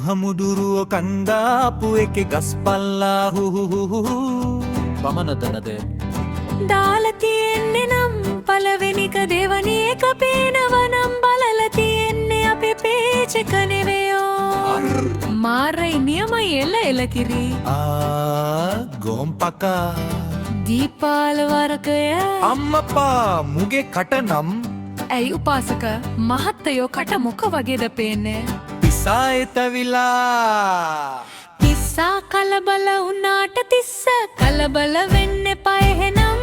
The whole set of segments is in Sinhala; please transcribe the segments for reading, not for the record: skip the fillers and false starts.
හමුදුරුව කන්දාපු එකේ ගස්පල්ලා හුහුහුහු පමණදනද දාලා තියෙන්නේ නම් පළවෙනික දෙවනි එක පේනවනම් බලලා තියෙන්නේ අපේ පේජ් එක නෙවෙයෝ මාරයි නියමයි එල කිරි ගෝම්පකා දීපාල වරකය අම්මපා මුගේ කට නම් ඇයි උපාසක මහත්තයෝ කට මොක වගේද පේන්නේ පිසා එතවිලා තිස්සා කලබල වුණාට තිස්ස කලබල වෙන්න එපා එහෙනම්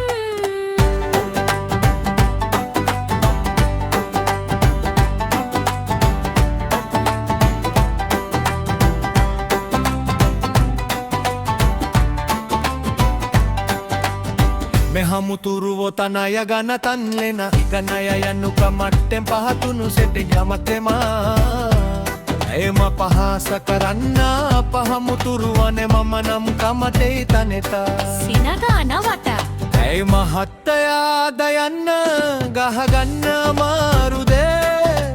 මෙහමුතුරුවෝ තනය ගන තන්ලෙන ගනය යන්නුක මට්ටෙන් පහතුුණු සෙටි ගමතෙමා එම පහස කරන්න පහමුතුරුවනෙ මම නම් කමතෙයි තනෙතා සිනගානවට ඇයි මහත්තයාද යන්න ගහගන්න මාරුදේ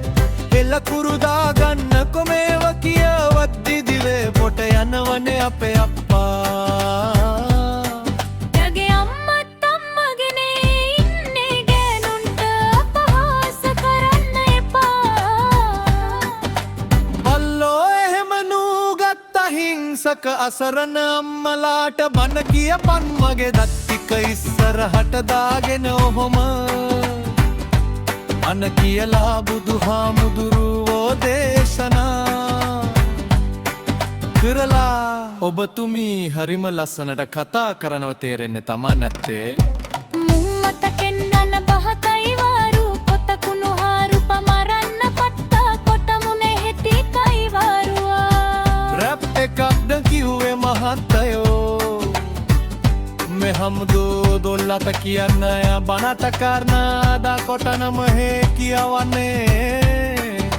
එල්ලකුරුදා ගන්න කොමේව කියවත් දිදිවේ පොට යනවනේ අපේ අප්පා හිංසක අසරණ අම්මලාට බන කියපන් මගේ දත්තික ඉස්සරහට දාගෙන ඔහොම අන කියලා බුදුහාමුදුරුවෝ දේශනා කරලා ඔබතුමී හරිම ලස්සනට කතා කරනව තේරෙන්නේ තමා නැත්තේ මුම්මතකෙන් නන බහතයි වාරු පොතකුණු හාරු පමරන්න පට්ටා කොටමුනේ හෙටි කයිවාරුවා එකක්ද කිව්වේ මහත්තයෝ මෙහමුදෝ දොල්ලත කියන්න බනත කරනාදා කොටනම හේ කියවන්නේ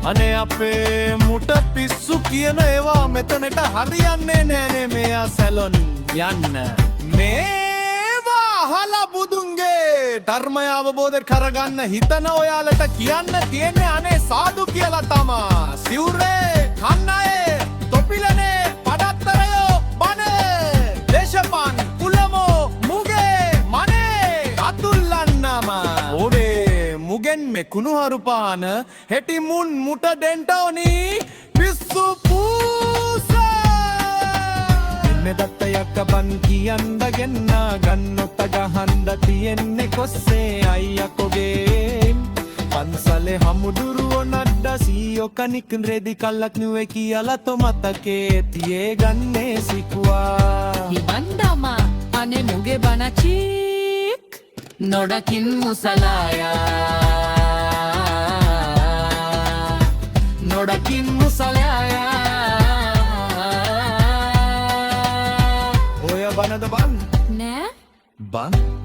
අනේ අපේ මුට පිස්සු කියන ඒවා මෙතනට හරියන්නේ නෑනේ මෙයා සැලොන් යන්න මේවා අහලා බුදුන්ගේ ධර්මය අවබෝධ කරගන්න හිතන ඔයාලට කියන්න තියෙන්නේ අනේ සාදු කියලා තමා සිවුරේ කන්නයේ තොපිලනේ පඩත්තරයෝ බනේ දේශපාන් කුලමෝ මුගේ මනේ අතුල්ලන්නම ඕනේ මුගෙන් මේ කුණුහරුපාන හෙටි මුන් මුට දෙන්ටවනි පිස්සු පූස මෙදත්ත යක්ක බන් කියන්න ගෙන්න ගන්නොත්ත ගහන්ඩ තියෙන්නේ කොස්සේ අයියකොගේ පන්සලේ හමුදුරුවෝ නඩ්ඩ සීයොකනික් රෙදි කල්ලක් නුවේ කියලා තොමතකේ තියේ ගන්නේ සිකුවා හිබන්දමා අනේ මුගේ බනචීක් නොඩකින් මුසලායා නොඩකින් මුසලායා ඔය බනද බන් නෑ බන්